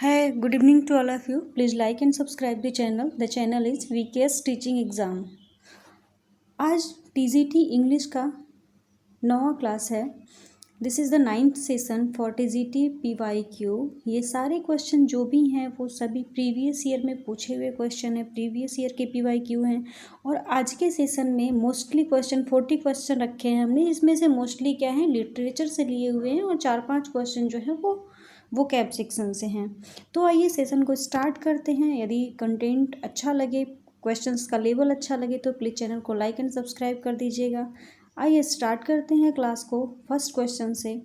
Hi, good evening to all of you. Please like and subscribe the channel. The channel is VKS Teaching Exam. आज TGT English का 9वां class है. This is the 9th session for TGT PYQ. ये सारे question जो भी हैं वो सभी प्रीवियस ईयर में पूछे हुए क्वेश्चन हैं, प्रीवियस ईयर के PYQ हैं. और आज के सेशन में मोस्टली क्वेश्चन 40 क्वेश्चन रखे हैं हमने. इसमें से मोस्टली क्या है, लिटरेचर से लिए हुए हैं और 4-5 क्वेश्चन जो है वो कैब सेक्शन से हैं. तो आइए सेशन को स्टार्ट करते हैं. यदि कंटेंट अच्छा लगे, क्वेश्चंस का लेवल अच्छा लगे तो प्लीज़ चैनल को लाइक एंड सब्सक्राइब कर दीजिएगा. आइए स्टार्ट करते हैं क्लास को फर्स्ट क्वेश्चन से.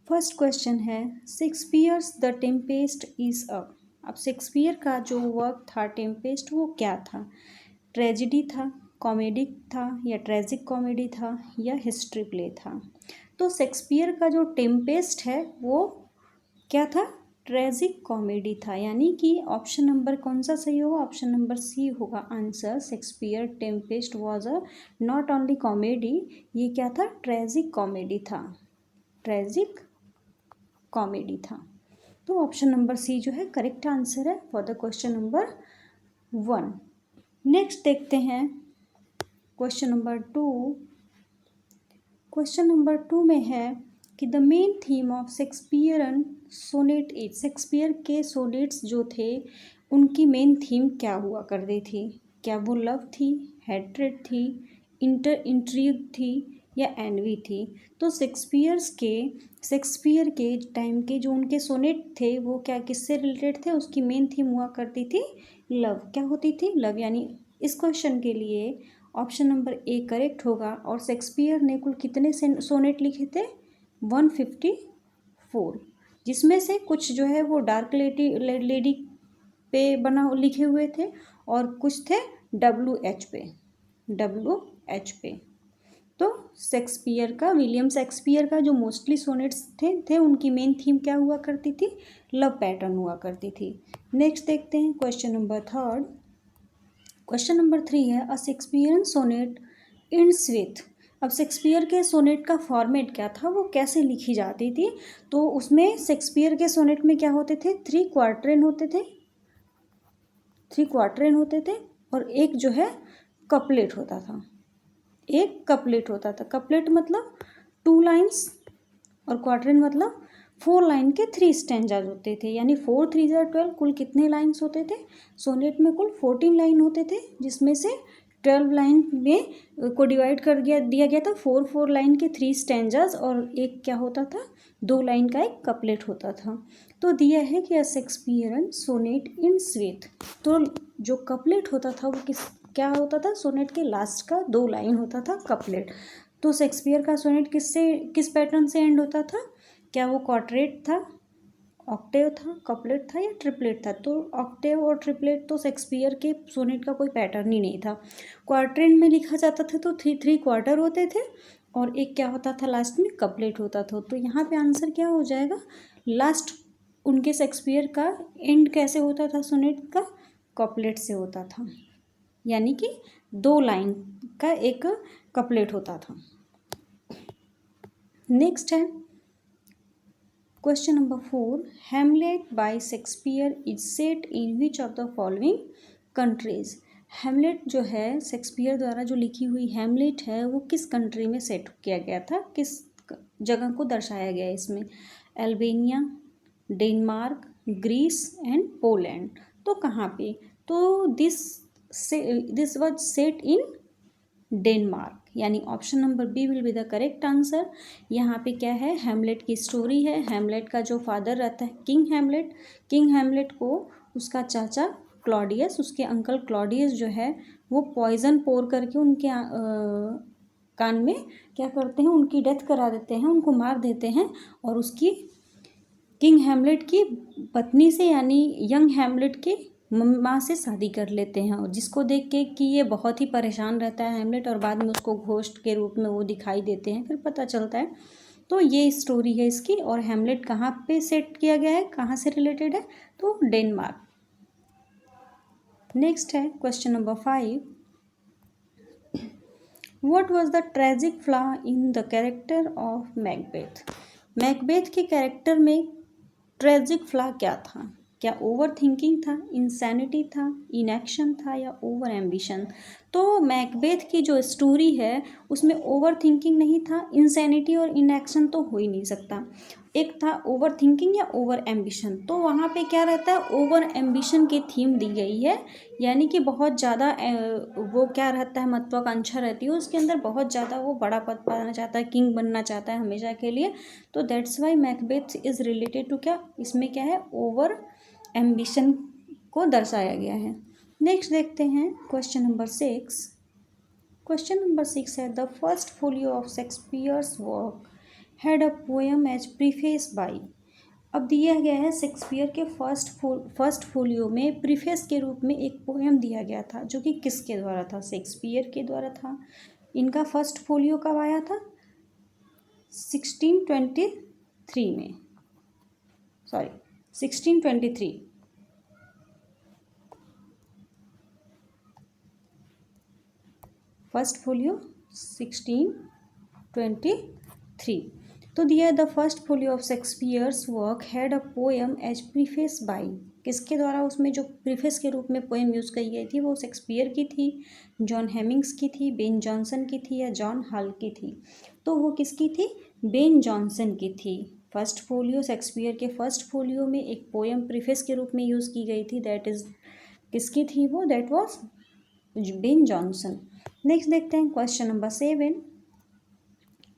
फर्स्ट क्वेश्चन है Shakespeare's the Tempest is a. अब शेक्सपियर का जो वर्क था टेम्पेस्ट वो क्या था? ट्रेजिडी था, कॉमेडी था या ट्रेजिक कॉमेडी था या हिस्ट्री प्ले था? तो शेक्सपियर का जो टेम्पेस्ट है वो क्या था? ट्रेजिक कॉमेडी था. यानी कि ऑप्शन नंबर कौन सा सही होगा? ऑप्शन नंबर सी होगा answer. Shakespeare Tempest was a not only comedy, ये क्या था? ट्रेजिक कॉमेडी था. ट्रेजिक कॉमेडी था. तो ऑप्शन नंबर सी जो है करेक्ट आंसर है for the question number 1. Next देखते हैं क्वेश्चन नंबर 2. क्वेश्चन नंबर 2 में है कि the main theme of Shakespearean sonnet is. Shakespeare के सोनेट्स जो थे उनकी मेन थीम क्या हुआ करती थी? क्या वो लव थी, हेट्रेड थी, इंट्रीग थी या एनवी थी? तो शेक्सपियर के टाइम के जो उनके सोनेट थे वो क्या किससे रिलेटेड थे? उसकी मेन थीम हुआ करती थी लव. क्या होती थी? लव. यानी इस क्वेश्चन के लिए ऑप्शन नंबर ए करेक्ट होगा. और शेक्सपियर ने कुल कितने सोनेट लिखे थे? 154, जिसमें से कुछ जो है वो डार्क लेडी पे लिखे हुए थे और कुछ थे WH पे. तो शेक्सपियर का, विलियम शेक्सपियर का जो मोस्टली सोनेट्स थे उनकी मेन थीम क्या हुआ करती थी? लव पैटर्न हुआ करती थी. नेक्स्ट देखते हैं क्वेश्चन नंबर 3. क्वेश्चन नंबर 3 है अ शेक्सपियरन सोनेट एंड्स विथ. अब शेक्सपियर के सोनेट का फॉर्मेट क्या था, वो कैसे लिखी जाती थी? तो उसमें शेक्सपियर के सोनेट में क्या होते थे? 3 क्वार्टरेन होते थे और एक जो है कपलेट होता था. कपलेट मतलब 2 लाइन्स और क्वार्टरेन मतलब 4 लाइन के 3 स्टैंजाज होते थे. यानी 4 3 12, कुल कितने लाइन्स होते थे? सोनेट में कुल 14 लाइन होते थे, जिसमें से 12 लाइन में को डिवाइड दिया गया था 4 लाइन के 3 स्टैंजाज और एक क्या होता था? 2 लाइन का एक कपलेट होता था. तो दिया है कि शेक्सपियरन सोनेट एंड्स विथ. तो जो कपलेट होता था वो क्या होता था? सोनेट के लास्ट का 2 लाइन होता था कपलेट. तो शेक्सपियर का सोनेट किस पैटर्न से एंड होता था? क्या वो क्वार्टेट था, ऑक्टेव था, कपलेट था या ट्रिपलेट था? तो ऑक्टेव और ट्रिपलेट तो शेक्सपियर के सोनेट का कोई पैटर्न ही नहीं था. क्वार्टरेट में लिखा जाता था तो 3 क्वार्टर होते थे और एक क्या होता था? लास्ट में कपलेट होता था. तो यहाँ पे आंसर क्या हो जाएगा? लास्ट उनके शेक्सपियर का एंड कैसे होता था सोनेट का? कपलेट से होता था. यानी कि 2 लाइन का एक कपलेट होता था. नेक्स्ट है question number 4. Hamlet by Shakespeare is set in which of the following countries. Hamlet जो है शेक्सपियर द्वारा जो लिखी हुई हेमलेट है वो किस कंट्री में सेट किया गया था? किस जगह को दर्शाया गया है इसमें? Albania, Denmark, Greece and Poland. तो कहाँ पे? तो this was set in Denmark. यानी option number B will be the correct answer. यहाँ पे क्या है? हेमलेट की स्टोरी है. हेमलेट का जो फादर रहता है किंग हेमलेट को उसका चाचा क्लॉडियस, उसके अंकल क्लॉडियस जो है वो पॉइजन पोर करके उनके कान में क्या करते हैं? उनकी डेथ करा देते हैं, उनको मार देते हैं और उसकी किंग हेमलेट की पत्नी से यानी यंग हेमलेट के माँ से शादी कर लेते हैं. और जिसको देख के कि ये बहुत ही परेशान रहता है हेमलेट और बाद में उसको घोस्ट के रूप में वो दिखाई देते हैं, फिर पता चलता है. तो ये स्टोरी है इसकी. और हेमलेट कहाँ पे सेट किया गया है, कहाँ से रिलेटेड है? तो डेनमार्क. नेक्स्ट है question number 5. What was the tragic flaw in the character of Macbeth. Macbeth के कैरेक्टर में ट्रेजिक फ्लॉ क्या था? क्या ओवर थिंकिंग था, इंसैनिटी था, इनएक्शन था या ओवर एम्बिशन? तो मैकबेथ की जो स्टोरी है उसमें ओवर थिंकिंग नहीं था, इंसैनिटी और इनएक्शन तो हो ही नहीं सकता। एक था ओवर थिंकिंग या ओवर एम्बिशन, तो वहाँ पे क्या रहता है, ओवर एम्बिशन की थीम दी गई है, यानी कि बहुत ज़्यादा वो क्या रहता है, महत्वाकांक्षा रहती है उसके अंदर, बहुत ज़्यादा वो बड़ा पद पाना चाहता है, किंग बनना चाहता है हमेशा के लिए। तो that's why Macbeth is related to क्या, इसमें क्या है, ओवर एम्बिशन को दर्शाया गया है। नेक्स्ट देखते हैं क्वेश्चन नंबर 6। क्वेश्चन नंबर 6 है the first folio of Shakespeare's work had a poem as preface by. अब दिया गया है शेक्सपियर के फर्स्ट फोलियो में प्रीफेस के रूप में एक पोएम दिया गया था, जो कि किसके द्वारा था, शेक्सपियर के द्वारा था। इनका फर्स्ट फोलियो कब आया था, 1623 में, सॉरी 1623। First folio 1623। तो दिया है the first folio of Shakespeare's work had a poem as preface by. किसके द्वारा उसमें जो प्रीफेस के रूप में पोएम यूज़ की गई थी वो शेक्सपियर की थी, जॉन हेमिंग्स की थी, बेन जॉनसन की थी या जॉन हॉल की थी? तो वो किसकी थी, बेन जॉनसन की थी। फर्स्ट फोलियो शेक्सपियर के फर्स्ट फोलियो में एक पोएम प्रीफेस के रूप में यूज़ की गई थी, दैट इज़ किसकी थी वो, that was Ben Jonson. Next देखते हैं क्वेश्चन नंबर 7।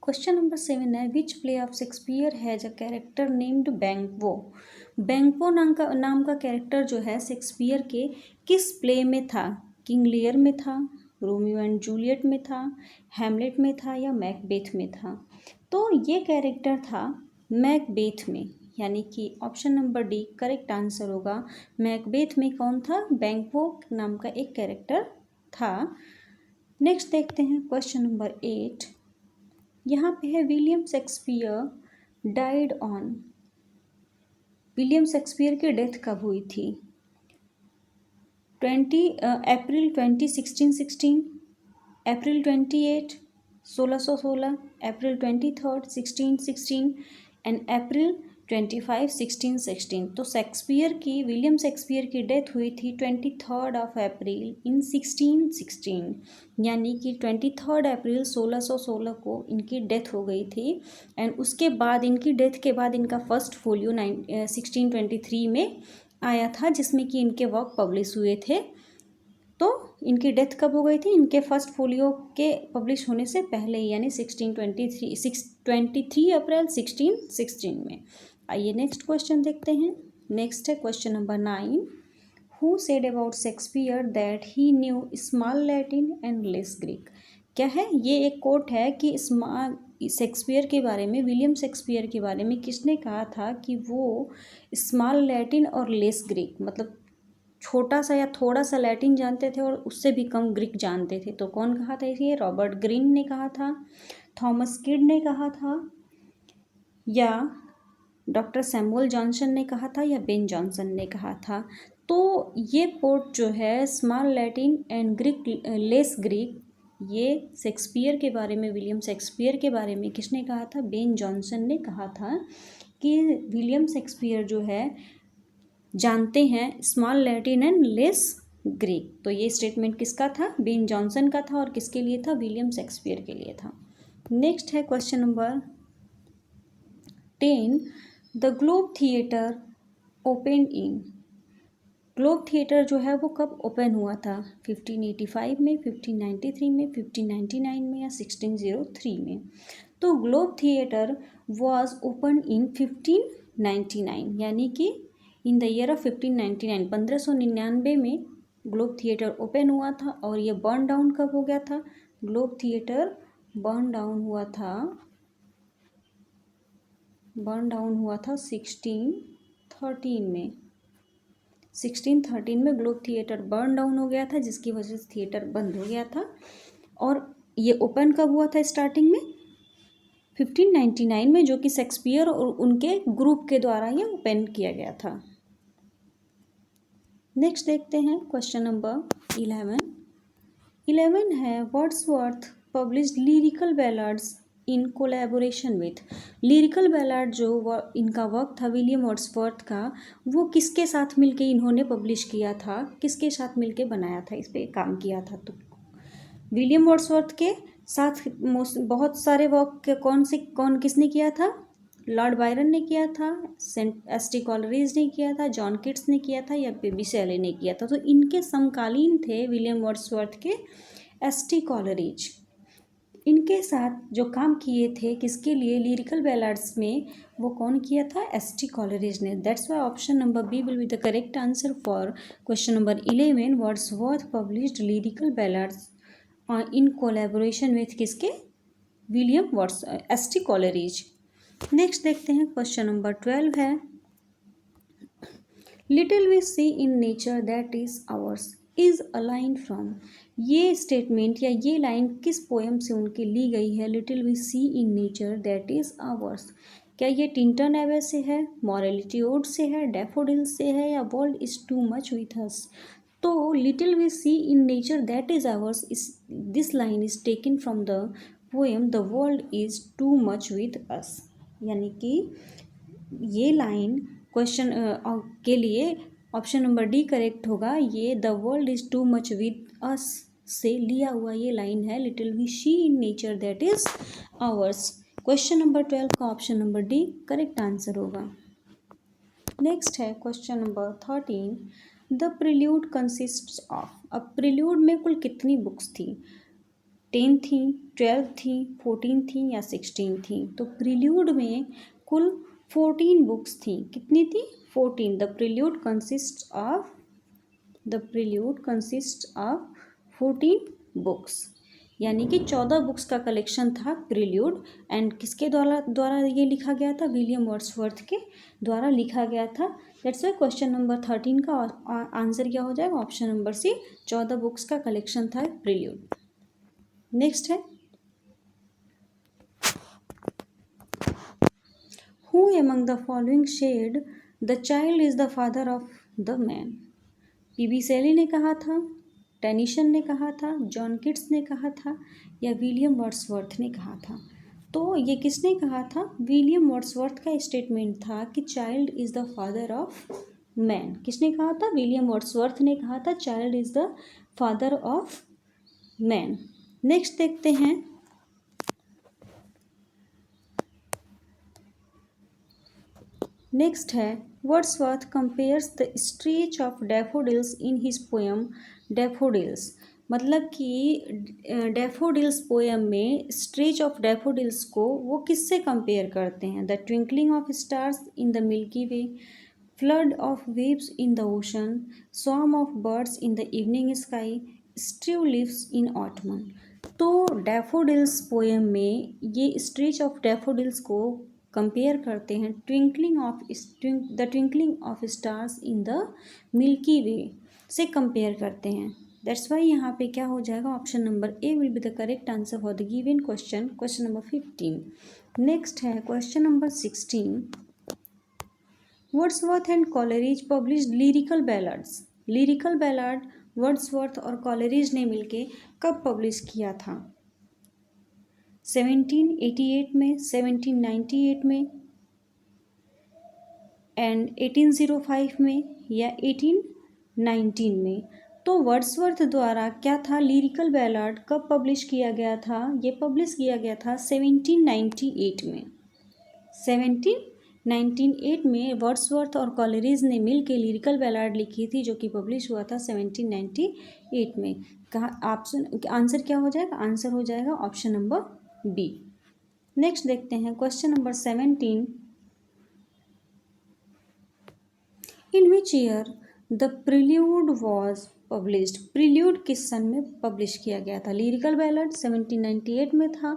क्वेश्चन नंबर 7 है which play of Shakespeare has a character named Banquo. Banquo नाम का कैरेक्टर जो है शेक्सपियर के किस प्ले में था? किंग लियर में था, रोमियो एंड जूलियट में था, हैमलेट में था या मैकबेथ में था? तो ये कैरेक्टर था मैकबेथ में, यानी कि option number D correct answer होगा। मैकबेथ में कौन था, बैंक्वो नाम का एक कैरेक्टर था। नेक्स्ट देखते हैं क्वेश्चन नंबर 8। यहाँ पे है William Shakespeare died on. William Shakespeare की डेथ कब हुई थी? अप्रैल 1616, अप्रैल 28, 1616, अप्रैल 23, 1616 एंड अप्रैल 25, 1616। तो विलियम शेक्सपियर की डेथ हुई थी 23 अप्रैल इन 1616, यानी कि 23 अप्रैल 1616 को इनकी डेथ हो गई थी। एंड उसके बाद इनकी डेथ के बाद इनका फर्स्ट फोलियो 1623 में आया था, जिसमें कि इनके वर्क पब्लिश हुए थे। तो इनकी डेथ कब हो गई थी, इनके फर्स्ट फोलियो के पब्लिश होने से पहले ही, यानी 23 अप्रैल 1616 में। आइए नेक्स्ट क्वेश्चन देखते हैं। नेक्स्ट है question number 9। Who said about Shakespeare that he new small Latin and less Greek. क्या है, ये एक कोट है कि शेक्सपियर के बारे में, विलियम शेक्सपियर के बारे में किसने कहा था कि वो स्मॉल लैटिन और लेस ग्रीक, मतलब छोटा सा या थोड़ा सा लैटिन जानते थे और उससे भी कम ग्रीक जानते थे। तो कौन कहा था इसे, रॉबर्ट ग्रीन ने कहा था, थॉमस किड ने कहा था, या डॉक्टर सैमुअल जॉनसन ने कहा था, या बेन जॉनसन ने कहा था? तो ये कोट जो है small Latin and Greek less Greek, ये शेक्सपियर के बारे में, विलियम शेक्सपियर के बारे में किसने कहा था, बेन जॉनसन ने कहा था कि विलियम शेक्सपियर जो है जानते हैं small Latin and less Greek. तो ये स्टेटमेंट किसका था, बेन जॉनसन का था, और किसके लिए था, विलियम शेक्सपियर के लिए था। नेक्स्ट है question number 10। The globe theatre open in. Globe theatre जो है वो कब ओपन हुआ था, 1585 में, 1593 में, 1599 में या 1603 में? तो globe theatre was open in 1599, यानी कि इन द ईयर ऑफ 1599, 1599 में ग्लोब थिएटर ओपन हुआ था। और ये बर्न डाउन कब हो गया था, ग्लोब थिएटर बर्न डाउन हुआ था 1613 में। 1613 में ग्लोब थिएटर बर्न डाउन हो गया था, जिसकी वजह से थिएटर बंद हो गया था। और ये ओपन कब हुआ था, स्टार्टिंग में 1599 में, जो कि शेक्सपियर और उनके ग्रुप के द्वारा ये ओपन किया गया था। नेक्स्ट देखते हैं क्वेश्चन नंबर 11 है Wordsworth published lyrical ballads in collaboration with. Lyrical ballad जो इनका वर्क था विलियम वर्ड्सवर्थ का, वो किसके साथ मिलके इन्होंने पब्लिश किया था, किसके साथ मिलके बनाया था, इस पे काम किया था? तो विलियम वर्ड्सवर्थ के साथ बहुत सारे वर्क कौन किसने किया था? लॉर्ड बायरन ने किया था, सेंट एस टी कॉलरीज ने किया था, जॉन किट्स ने किया था, या पी शेले ने किया था? तो इनके समकालीन थे विलियम वर्ड्सवर्थ के एस टी कॉलरीज। इनके साथ जो काम किए थे किसके लिए लिरिकल बैलाड्स में, वो कौन किया था? एस टी कॉलरीज ने। That's why option number B will be the correct answer for question number 11। Wordsworth published lyrical ballads in collaboration with किसके? William S T Coleridge. Next देखते हैं क्वेश्चन नंबर 12 है, little we see in nature that is ours is a line from. ये statement या ये line किस poem से उनकी ली गई है? Little we see in nature that is ours. क्या ये टिंटन एवे से है, मॉरलिटी ओड से है, डैफोडिल से है, या world is too much with us? तो little we see in nature that is ours is this line is taken from the poem the world is too much with us. यानी कि ये line question के लिए option number D correct होगा। ये the world is too much with us से लिया हुआ ये लाइन है, little we see in nature that is ours. Question number 12 का option number D correct answer होगा। नेक्स्ट है question number 13, the prelude consists of. अब प्रिल्यूड में कुल कितनी बुक्स थी? 10 थी, 12 थी, 14 थी, या 16 थी? तो प्रिल्यूड में कुल 14 बुक्स थी। कितनी थी? 14। The prelude consist of 14 books, यानी कि 14 बुक्स का कलेक्शन था प्रिल्यूड। एंड किसके द्वारा ये लिखा गया था? विलियम वर्ड्सवर्थ के द्वारा लिखा गया था। दैट्स वाई क्वेश्चन नंबर 13 का आंसर क्या हो जाएगा? ऑप्शन नंबर सी, 14 बुक्स का कलेक्शन था प्रिल्यूड। नेक्स्ट है, Who among the following said the child is the father of the man? PB Shelley ने कहा था, टेनिसन ने कहा था, जॉन किट्स ने कहा था, या विलियम वर्ड्सवर्थ ने कहा था? तो ये किसने कहा था? विलियम वर्ड्सवर्थ का स्टेटमेंट था कि child is the father of man. किसने कहा था? विलियम वर्ड्सवर्थ ने कहा था child is the father of man. Next देखते हैं, नेक्स्ट है, Wordsworth compares the stretch of daffodils in his poem daffodils. मतलब कि डैफोडिल्स पोएम में स्ट्रेच ऑफ डैफोडिल्स को वो किससे कंपेयर करते हैं? The twinkling of stars in the Milky way, flood of waves in the ocean, swarm of birds in the evening sky, strew leaves in autumn. तो daffodils poem में ये stretch of daffodils को compare करते हैं the twinkling of stars in the Milky Way से compare करते हैं। That's why यहाँ पे क्या हो जाएगा? Option number A will be the correct answer for the given question, question number 15। Next है question number 16, Wordsworth and Coleridge published lyrical ballads. Lyrical ballad Wordsworth और कॉलरीज ने मिलके कब पब्लिश किया था? 1788 में, 1798 में, एंड 1805 में, या 1819 में? तो वर्ड्सवर्थ द्वारा क्या था? लिरिकल बैलाड कब पब्लिश किया गया था? ये पब्लिश किया गया था 1798 में। 1798 में वर्ड्सवर्थ और कॉलरीज ने मिल के लिरिकल बैलाड लिखी थी, जो कि पब्लिश हुआ था 1798 में। कहा ऑप्शन आंसर क्या हो जाएगा? आंसर हो जाएगा ऑप्शन नंबर बी। नेक्स्ट देखते हैं question number 17, in which year the prelude was published. Prelude किस सन में पब्लिश किया गया था? लिरिकल बैलाड 1798 में था।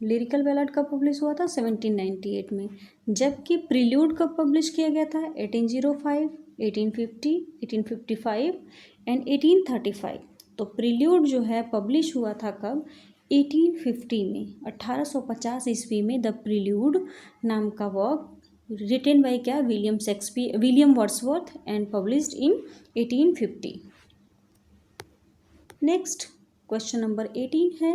लिरिकल बैलाड कब पब्लिश हुआ था? 1798 में। जबकि प्रिल्यूड कब पब्लिश किया गया था? 1805, 1850, 1855 एंड 1835। तो प्रिल्यूड जो है पब्लिश हुआ था कब? 1850 में, 1850 ईस्वी में द प्रिल्यूड नाम का वर्क रिटन बाय क्या? William Wordsworth and published in 1850। Next question number 18 है,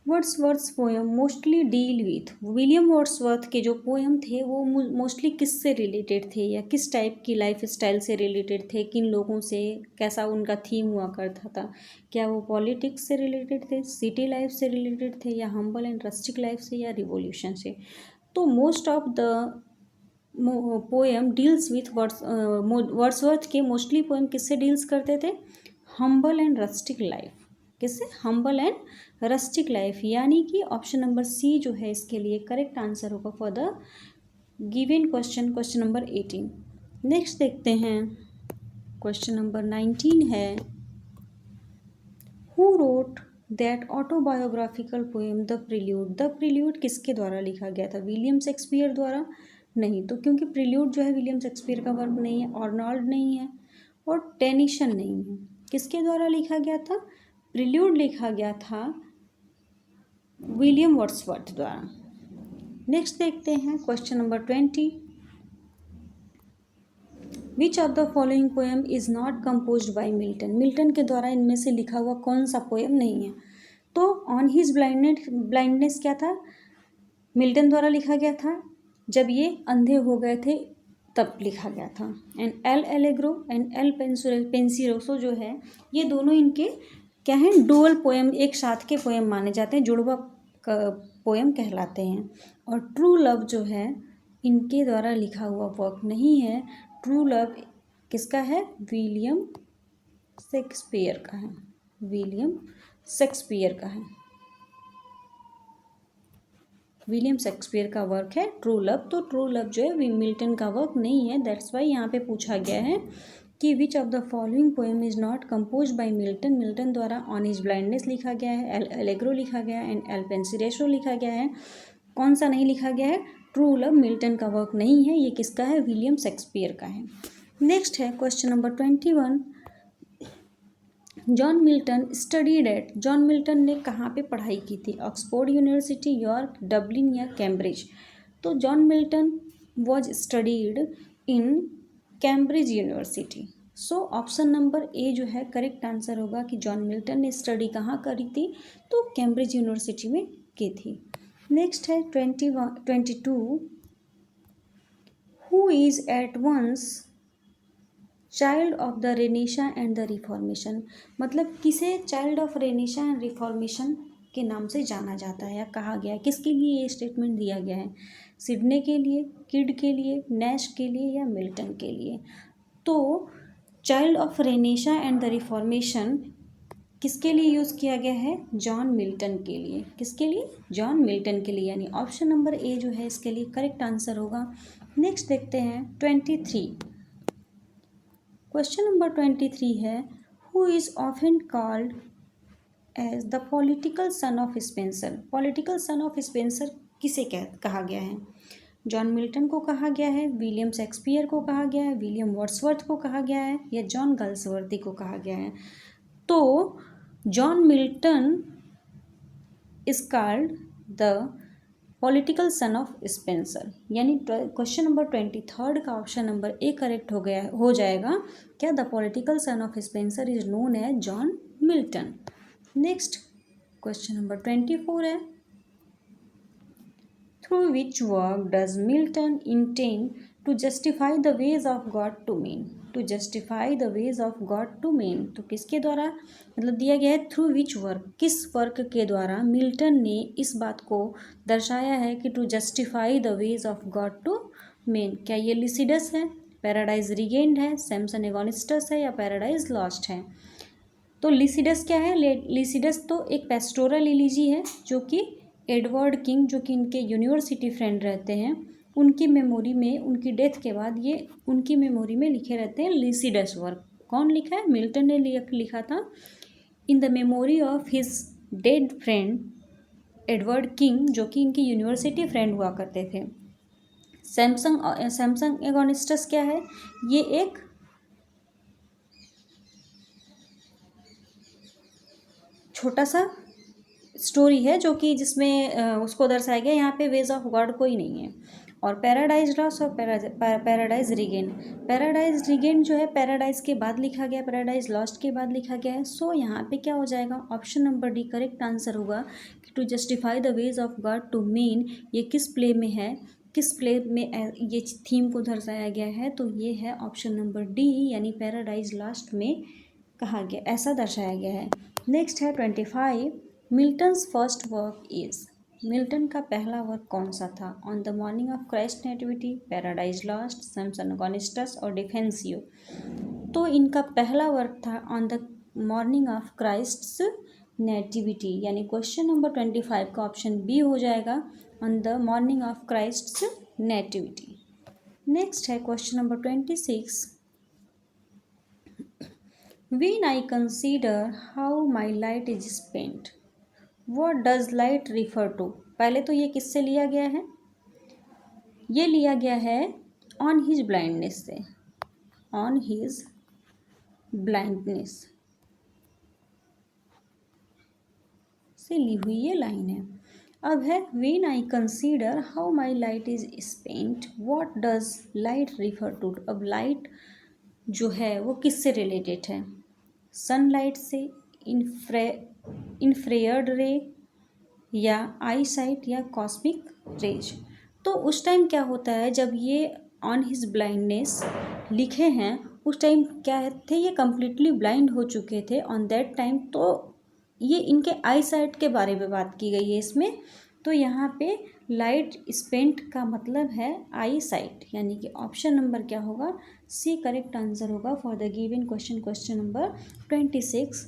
Wordsworth poem mostly deal with, William Wordsworth के जो पोएम थे वो मोस्टली किससे रिलेटेड थे या किस टाइप की लाइफ स्टाइल से रिलेटेड थे, किन लोगों से, कैसा उनका थीम हुआ करता था, क्या वो पॉलिटिक्स से रिलेटेड थे, सिटी लाइफ से रिलेटेड थे, या हम्बल एंड रस्टिक लाइफ से, या रिवॉल्यूशन से। तो most of the poem deals with Wordsworth के मोस्टली पोएम किससे डील्स करते थे, हम्बल एंड रस्टिक लाइफ, किससे, हम्बल एंड रस्टिक लाइफ, यानी कि ऑप्शन नंबर सी जो है इसके लिए करेक्ट आंसर होगा for the given question, question number 18। Next देखते हैं क्वेश्चन नंबर 19 है, who wrote that autobiographical poem the prelude. The prelude किसके द्वारा लिखा गया था, विलियम शेक्सपियर द्वारा, नहीं, तो क्योंकि प्रिल्यूड जो है विलियम शेक्सपियर का वर्क नहीं है, आर्नल्ड नहीं है और टेनिसन नहीं है, किसके द्वारा लिखा गया था, प्रिल्यूड लिखा गया था विलियम वर्ड्सवर्थ द्वारा। नेक्स्ट देखते हैं question number 20, which of the following poem is not composed bye Milton. Milton के द्वारा इनमें से लिखा हुआ कौन सा पोएम नहीं है, तो ऑन हिज ब्लाइंडनेस क्या था, मिल्टन द्वारा लिखा गया था, जब ये अंधे हो गए थे तब लिखा गया था। And L'Allegro and Il Penseroso जो है ये दोनों इनके क्या हैं, डुअल पोएम, एक साथ के पोएम माने जाते हैं, जुड़वा पोएम कहलाते हैं। और ट्रू लव जो है इनके द्वारा लिखा हुआ वर्क नहीं है, ट्रू लव किसका है, विलियम शेक्सपियर का है, विलियम शेक्सपियर का है, विलियम शेक्सपियर का वर्क है ट्रू लव। तो ट्रू लव जो है मिल्टन का वर्क नहीं है, दैट्स वाई यहाँ पे पूछा गया है कि विच of the following poem is not compose bye Milton. Milton द्वारा ऑन हिज ब्लाइंडनेस लिखा गया है, एल एलेग्रो लिखा गया है एंड एल पेंसिरेसो लिखा गया है, कौन सा नहीं लिखा गया है, ट्रू लव मिल्टन का वर्क नहीं है, ये किसका है, विलियम शेक्सपियर का है। नेक्स्ट है question number 21, John Milton studied at, John Milton ने कहाँ पे पढ़ाई की थी, ऑक्सफोर्ड यूनिवर्सिटी, यॉर्क, डबलिन या कैम्ब्रिज। तो John Milton was studied in Cambridge university. So option number ए जो है करेक्ट आंसर होगा कि जॉन मिल्टन ने स्टडी कहाँ करी थी, तो कैम्ब्रिज यूनिवर्सिटी में की थी। नेक्स्ट है 22, who is at once child of the renaissance and the reformation, मतलब किसे child of renaissance and reformation के नाम से जाना जाता है या कहा गया है, किसके लिए ये स्टेटमेंट दिया गया है, सिडने के लिए, किड के लिए, नैश के लिए या मिल्टन के लिए। तो child of renaissance and the reformation किसके लिए यूज़ किया गया है, जॉन मिल्टन के लिए, किसके लिए, जॉन मिल्टन के लिए, यानी ऑप्शन नंबर ए जो है इसके लिए करेक्ट आंसर होगा। नेक्स्ट देखते हैं 23, क्वेश्चन नंबर 23 है, who is often called as the political son of Spenser. Political son of Spenser किसे कहा गया है, जॉन मिल्टन को कहा गया है, विलियम शेक्सपियर को कहा गया है, विलियम वर्ड्सवर्थ को कहा गया है या जॉन गल्सवर्दी को कहा गया है। तो John Milton is called the political son of Spenser, यानी क्वेश्चन नंबर 23 का ऑप्शन नंबर ए करेक्ट हो जाएगा, क्या, the political son of Spenser is known as John Milton. Next question number 24 है, through which work does Milton intend to justify the ways of God to man, to justify the ways of God to man, तो किसके द्वारा, मतलब दिया गया है through which work, किस work के द्वारा मिल्टन ने इस बात को दर्शाया है कि to justify the ways of God to man. क्या ये लिसिडस है, पैराडाइज रिगेन्ड है, सैमसन एगोनिस्टस है या पैराडाइज लॉस्ट है। तो लिसिडस क्या है, लिसिडस तो एक पेस्टोरल एलिजी है जो कि एडवर्ड किंग, जो कि इनके यूनिवर्सिटी फ्रेंड रहते हैं, उनकी मेमोरी में, उनकी डेथ के बाद ये उनकी मेमोरी में लिखे रहते हैं लिसिडस वर्क। कौन लिखा है, मिल्टन ने लिखा था in the memory of his dead friend Edward king, जो कि इनकी यूनिवर्सिटी फ्रेंड हुआ करते थे। सैमसन एगोनिस्टस क्या है, ये एक छोटा सा स्टोरी है जो कि जिसमें उसको दर्शाया गया, यहाँ पे वेज ऑफ गॉड कोई नहीं है। और पैराडाइज लॉस्ट और पैराडाइज रिगेन। पैराडाइज रिगेन जो है पैराडाइज के बाद लिखा गया, पैराडाइज लॉस्ट के बाद लिखा गया है। सो यहाँ पे क्या हो जाएगा, option number D correct answer होगा कि to justify the ways of God to mean, ये किस प्ले में है, किस प्ले में ये थीम को दर्शाया गया है, तो ये है ऑप्शन नंबर डी यानी पैराडाइज लॉस्ट में कहा गया, ऐसा दर्शाया गया है। नेक्स्ट है 25, Milton's first work is, Milton का पहला वर्क कौन सा था, on the morning of Christ nativity, Paradise Lost, Samson Agonistes और डिफेंसियो। तो इनका पहला वर्क था on the morning of Christ's nativity, यानी क्वेश्चन नंबर 25 का ऑप्शन बी हो जाएगा, on the morning of Christ's nativity. Next है question number 26, when I consider how my light is spent, what does light refer to। पहले तो ये किससे लिया गया है, ये लिया गया है on his blindness से, on his blindness से ली हुई ये लाइन है। अब है when I consider how my light is spent, what does light refer to। अब लाइट जो है वो किससे रिलेटेड है, सनलाइट से, इन्फ्रेयर्ड रे या आई साइट या कॉस्मिक रेज। तो उस टाइम क्या होता है, जब ये ऑन हिज ब्लाइंडनेस लिखे हैं उस टाइम क्या थे, ये कम्प्लीटली ब्लाइंड हो चुके थे ऑन दैट टाइम। तो ये इनके आई साइट के बारे में बात की गई है इसमें। तो यहाँ पे लाइट स्पेंट का मतलब है आई साइट, यानी कि ऑप्शन नंबर क्या होगा, सी करेक्ट आंसर होगा for the given question, question number 26।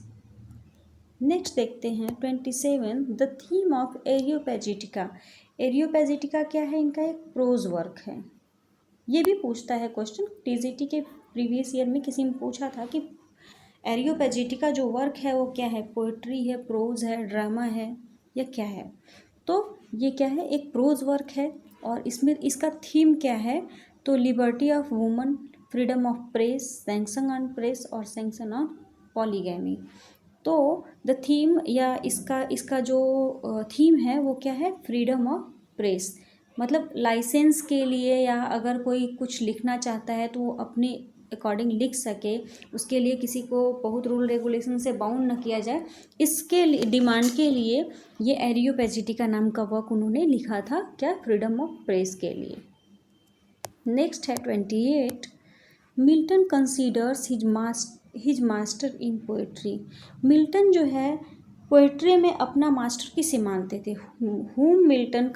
Next देखते हैं 27, द थीम ऑफ एरियोपैजिटिका। एरियोपैजिटिका क्या है, इनका एक प्रोज वर्क है। ये भी पूछता है क्वेश्चन, टीजीटी के प्रीवियस ईयर में किसी ने पूछा था कि एरियोपैजिटिका जो वर्क है वो क्या है, पोएट्री है, प्रोज है, ड्रामा है या क्या है। तो ये क्या है, एक प्रोज वर्क है और इसमें इसका थीम क्या है, तो liberty of woman, freedom of press, sanction on press और सैंक्शन ऑन पॉलीगैमी। तो द थीम या इसका जो थीम है वो क्या है, फ्रीडम ऑफ प्रेस। मतलब लाइसेंस के लिए या अगर कोई कुछ लिखना चाहता है तो वो अपने अकॉर्डिंग लिख सके, उसके लिए किसी को बहुत रूल रेगुलेशन से बाउंड न किया जाए, इसके डिमांड के लिए ये एरियोपैजिटिका नाम का वर्क उन्होंने लिखा था, क्या, फ्रीडम ऑफ प्रेस के लिए। नेक्स्ट है 28, Milton considers his master in poetry. Milton जो है पोएट्री में अपना मास्टर किसे मानते थे, whom Milton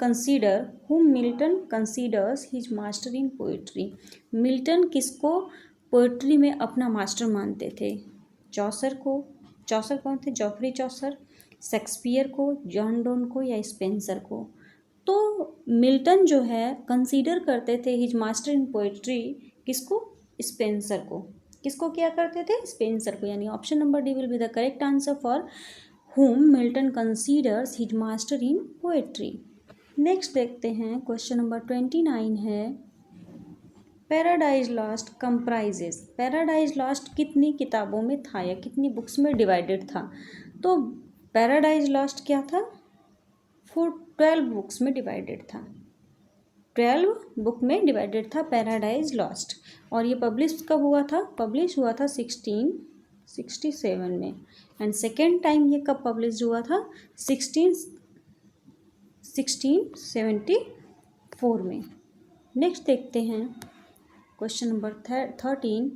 considers his master in poetry. Milton किसको पोएट्री में अपना मास्टर मानते थे, चौसर को, चौसर कौन थे, जॉफरी चौसर, शेक्सपियर को, जॉन डोन को या स्पेंसर को। तो मिल्टन जो है कंसीडर करते थे हिज मास्टर इन पोएट्री किसको, स्पेंसर को। किसको क्या करते थे, स्पेंसर को, यानी option number D will be the correct answer for whom Milton considers his master in poetry. Next देखते हैं क्वेश्चन नंबर 29 है, Paradise lost comprises. Paradise lost कितनी किताबों में था या कितनी बुक्स में डिवाइडेड था, तो पैराडाइज लॉस्ट क्या था, 12 बुक्स में डिवाइडेड था, 12 बुक में डिवाइडेड था पैराडाइज लॉस्ट। और ये पब्लिश कब हुआ था, पब्लिश हुआ था 1667 में। एंड सेकेंड टाइम ये कब पब्लिश हुआ था, 1674 में। नेक्स्ट देखते हैं क्वेश्चन नंबर 13,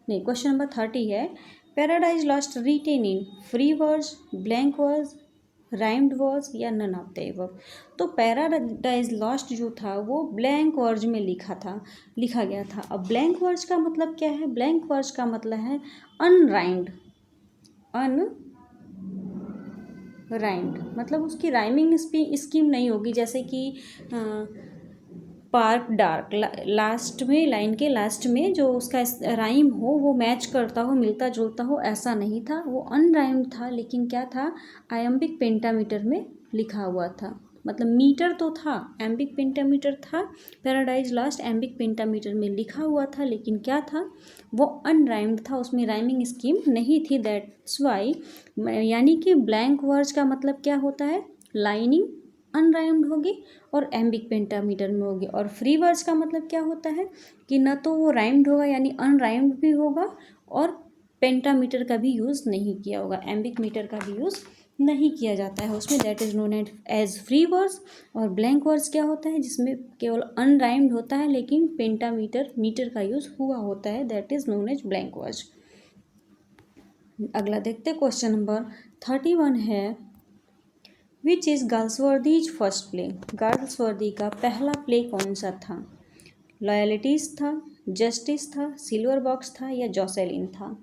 नहीं क्वेश्चन नंबर 30 है, Paradise Lost written in free words, blank words, rhymed words या नन ऑफ द एबव। तो पैराडाइज लॉस्ट जो था वो ब्लैंक वर्ड्स में लिखा गया था। अब ब्लैंक वर्ड्स का मतलब क्या है, ब्लैंक वर्ड्स का मतलब है अनराइम्ड, मतलब उसकी राइमिंग स्कीम नहीं होगी, जैसे कि पार्क डार्क, लास्ट में, लाइन के लास्ट में जो उसका राइम हो वो मैच करता हो, मिलता जुलता हो, ऐसा नहीं था, वो अनराइम्ड था। लेकिन क्या था, आयम्बिक पेंटामीटर में लिखा हुआ था, मतलब मीटर तो था, एम्बिक पेंटामीटर था, पैराडाइज लॉस्ट एम्बिक पेंटामीटर में लिखा हुआ था, लेकिन क्या था, वो अनराइम्ड था, उसमें राइमिंग स्कीम नहीं थी। दैट्स वाई, यानी कि ब्लैंक वर्ड्स का मतलब क्या होता है, लाइनिंग अनराइम्ड होगी और एम्बिक पेंटामीटर में होगी। और फ्री वर्ड्स का मतलब क्या होता है कि न तो वो राइम्ड होगा यानी अनराइम्ड भी होगा और पेंटामीटर का भी यूज़ नहीं किया होगा, एम्बिक मीटर का भी यूज़ नहीं किया जाता है उसमें, that is known as free words. और ब्लैंक वर्ड्स क्या होता है जिसमें केवल अनराइम्ड होता है लेकिन पेंटामीटर मीटर का यूज़ हुआ होता है, that is known as blank words. अगला देखते क्वेश्चन नंबर 31 है, which is Galsworthy's first play. Galsworthy का पहला प्ले कौन सा था? लॉयल्टीज था, जस्टिस था, सिल्वर बॉक्स था या जोसेलिन था?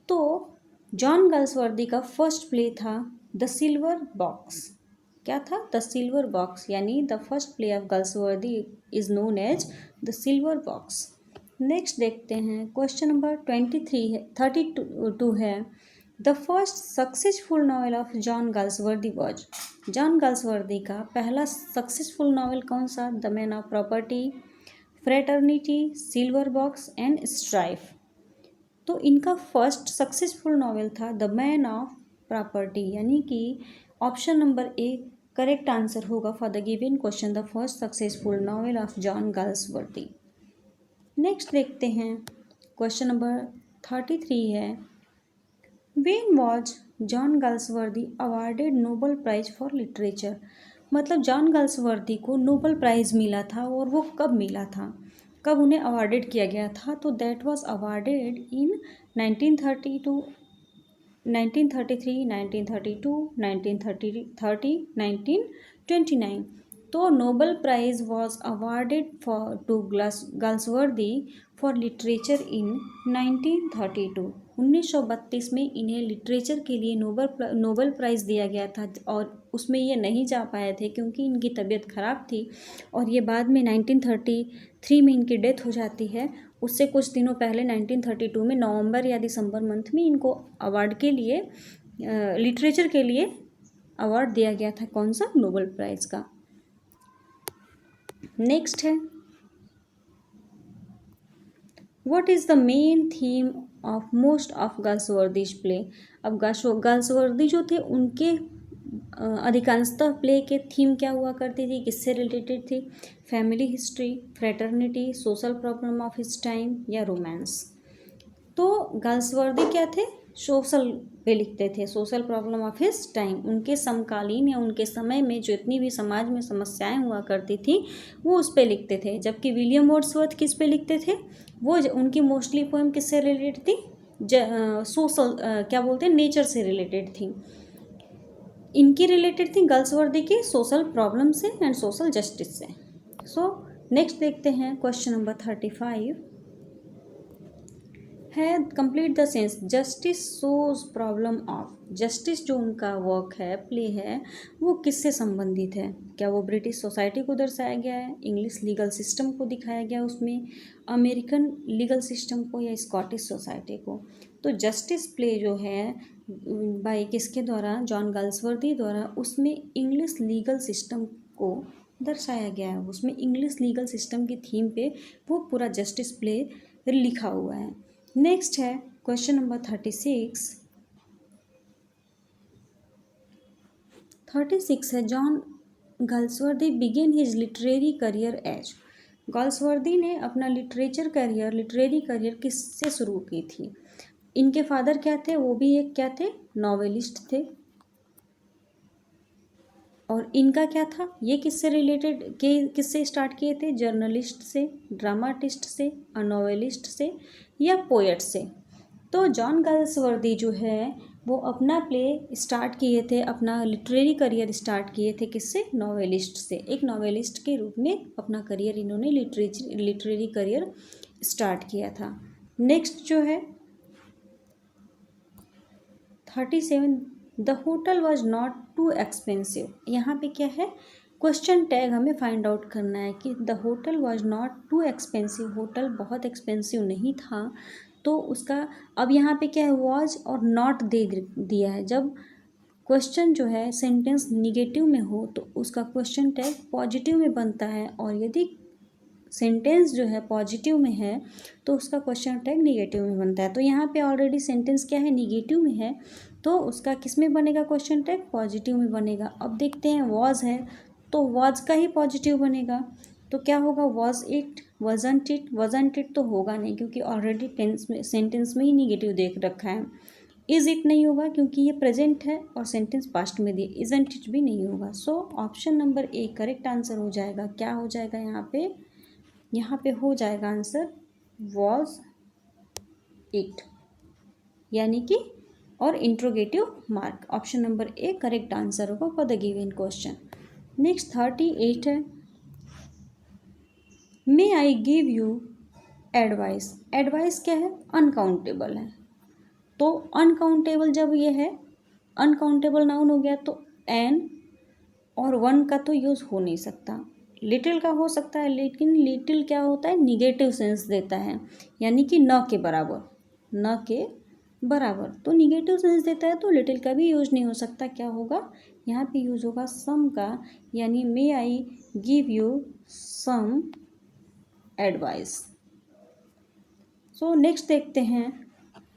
तो जॉन गाल्सवर्दी का फर्स्ट प्ले था द सिल्वर बॉक्स। क्या था? द सिल्वर बॉक्स, यानी the first play of Galsworthy is known as the silver box. Next देखते हैं क्वेश्चन नंबर 23 है 32 है, the first successful novel of John Galsworthy was. John Galsworthy का पहला सक्सेसफुल नॉवेल कौन सा? The man of property, fraternity, silver box and strife. तो इनका फर्स्ट सक्सेसफुल नॉवेल था द मैन ऑफ प्रॉपर्टी, यानी कि option number A correct answer होगा for the given question, the first successful novel of John Galsworthy. Next देखते हैं question number 33 है, when was John Galsworthy awarded Nobel prize for literature. मतलब John Galsworthy को Nobel prize मिला था और वो कब मिला था, कब उन्हें अवार्डेड किया गया था? तो दैट वाज अवार्डेड इन 1932, 1933, 1932, 1930, 1929। तो Nobel prize was awarded for to Galsworthy for literature in 1932। 1932 में इन्हें लिटरेचर के लिए नोबल प्राइज़ दिया गया था और उसमें ये नहीं जा पाए थे क्योंकि इनकी तबीयत ख़राब थी और ये बाद में 1933 में इनकी डेथ हो जाती है। उससे कुछ दिनों पहले 1932 में नवंबर या दिसंबर मंथ में इनको अवार्ड के लिए लिटरेचर के लिए अवार्ड दिया गया था, कौन सा? नोबल प्राइज़ का। नेक्स्ट है, what is the main theme of most of Galsworthy's play. अब गाल्सवर्दी जो थे उनके अधिकांशतः प्ले के थीम क्या हुआ करती थी, किससे रिलेटेड थी? Family history, fraternity, social problem of his time या रोमांस। तो गाल्सवर्दी क्या थे? सोशल पे लिखते थे, social problem of his time. उनके समकालीन या उनके समय में जो इतनी भी समाज में समस्याएं हुआ करती थी वो उस पे लिखते थे। जबकि विलियम वर्ड्सवर्थ किस पे लिखते थे? वो उनकी मोस्टली पोएम किससे रिलेटेड थी? सोशल क्या बोलते हैं, नेचर से रिलेटेड थी। इनकी रिलेटेड थी गाल्सवर्दी की सोशल प्रॉब्लम से एंड सोशल जस्टिस से। सो नेक्स्ट देखते हैं क्वेश्चन नंबर 35 है, complete the sense. Justice shows problem of. Justice जो उनका वर्क है, प्ले है, वो किससे संबंधित है? क्या वो ब्रिटिश सोसाइटी को दर्शाया गया है, इंग्लिश लीगल सिस्टम को दिखाया गया उसमें, अमेरिकन लीगल सिस्टम को या स्कॉटिश सोसाइटी को? तो जस्टिस प्ले जो है बाय किसके द्वारा? जॉन गाल्सवर्दी द्वारा। उसमें इंग्लिश लीगल सिस्टम को दर्शाया गया है, उसमें इंग्लिश लीगल सिस्टम की थीम पे वो पूरा जस्टिस प्ले लिखा हुआ है। नेक्स्ट है क्वेश्चन नंबर 36 है, John Galsworthy began his literary career as. Galsworthy ने अपना लिटरेरी करियर किससे शुरू की थी? इनके फादर क्या थे? वो भी एक क्या थे? नॉवेलिस्ट थे। और इनका क्या था? ये किससे रिलेटेड किससे स्टार्ट किए थे? जर्नलिस्ट से, ड्रामाटिस्ट से, अ नॉवेलिस्ट से या पोएट से? तो जॉन गाल्सवर्दी जो है वो अपना प्ले स्टार्ट किए थे, अपना लिटरेरी करियर स्टार्ट किए थे किससे? नॉवेलिस्ट से। एक नॉवेलिस्ट के रूप में अपना करियर इन्होंने लिटरेरी करियर स्टार्ट किया था। नेक्स्ट जो है 37, the hotel was not too expensive. यहाँ पे क्या है? क्वेश्चन टैग हमें फाइंड आउट करना है कि the hotel was not too expensive, hotel बहुत एक्सपेंसिव नहीं था। तो उसका अब यहाँ पे क्या है? वॉज और नॉट दे दिया है। जब क्वेश्चन जो है सेंटेंस निगेटिव में हो तो उसका क्वेश्चन टैग पॉजिटिव में बनता है, और यदि सेंटेंस जो है पॉजिटिव में है तो उसका क्वेश्चन टैग निगेटिव में बनता है। तो यहाँ पे ऑलरेडी सेंटेंस क्या है? निगेटिव में है, तो उसका किस में बनेगा? क्वेश्चन टैग पॉजिटिव में बनेगा। अब देखते हैं वॉज है तो वॉज का ही पॉजिटिव बनेगा। तो क्या होगा, वॉज इट, वजंट इट तो होगा नहीं क्योंकि ऑलरेडी टेंस में सेंटेंस में ही निगेटिव देख रखा है। इज़ इट नहीं होगा क्योंकि ये प्रेजेंट है और सेंटेंस पास्ट में दिए। इजंट इट भी नहीं होगा। So option number A correct answer हो जाएगा। क्या हो जाएगा यहाँ पे हो जाएगा आंसर वॉज इट, यानी कि और interrogative mark. Option number A correct answer होगा for the given question. Next 38 है, may I give you advice. Advice क्या है, अनकाउंटेबल है। तो अनकाउंटेबल जब ये है, अनकाउंटेबल नाउन हो गया तो एन और वन का तो यूज़ हो नहीं सकता। लिटिल का हो सकता है, लेकिन लिटिल क्या होता है, निगेटिव सेंस देता है, यानी कि न के बराबर, न के बराबर। तो निगेटिव सेंस देता है तो लिटिल का भी यूज नहीं हो सकता। क्या होगा, यहाँ पे यूज होगा सम का, यानी may I give you some advice. So next देखते हैं,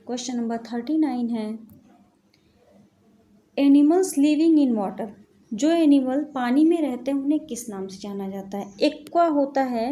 क्वेश्चन नंबर 39 है, एनिमल्स लिविंग इन वाटर। जो एनिमल पानी में रहते हैं उन्हें किस नाम से जाना जाता है। एक्वा होता है,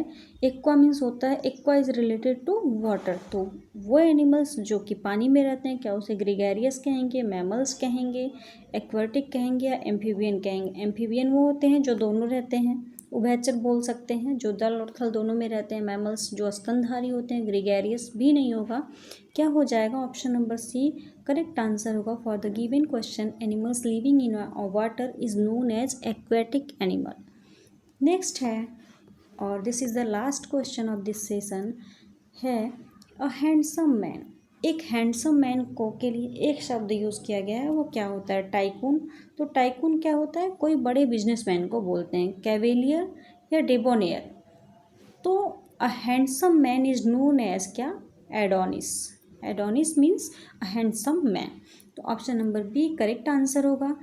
एक्वा मीन्स होता है, aqua is related to water. तो वो एनिमल्स जो कि पानी में रहते हैं, क्या उसे ग्रेगेरियस कहेंगे, मैमल्स कहेंगे, एक्वाटिक कहेंगे या एम्फीबियन कहेंगे। एम्फीबियन वो होते हैं जो दोनों रहते हैं, उभयचर बोल सकते हैं, जो दल और थल दोनों में रहते हैं। मैमल्स जो स्तनधारी होते हैं, ग्रेगेरियस भी नहीं होगा। क्या हो जाएगा, option number C correct answer होगा for the given question. Animals living in water is known as aquatic animal. Next है, और this is the last question of this session है, अ हैंडसम मैन। एक हैंडसम मैन को के लिए एक शब्द यूज़ किया गया है, वो क्या होता है, टाइकून। तो टाइकून क्या होता है, कोई बड़े बिजनेसमैन को बोलते हैं, कैवेलियर या डेबोनियर। तो a handsome man is known as क्या, Adonis. Adonis means a handsome man. तो option number B correct answer होगा।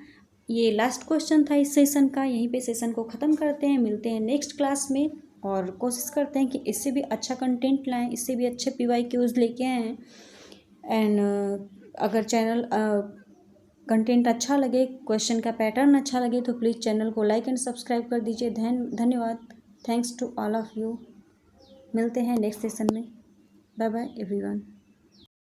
ये लास्ट क्वेश्चन था इस सेशन का। यहीं पे सेशन को ख़त्म करते हैं, मिलते हैं नेक्स्ट क्लास में और कोशिश करते हैं कि इससे भी अच्छा कंटेंट लाएं, इससे भी अच्छे PYQs लेके आएँ। एंड अगर चैनल कंटेंट अच्छा लगे, क्वेश्चन का पैटर्न अच्छा लगे तो प्लीज़ चैनल को लाइक एंड सब्सक्राइब कर दीजिए। धन्यवाद, thanks to all of you. मिलते हैं नेक्स्ट सेशन में। Bye bye everyone.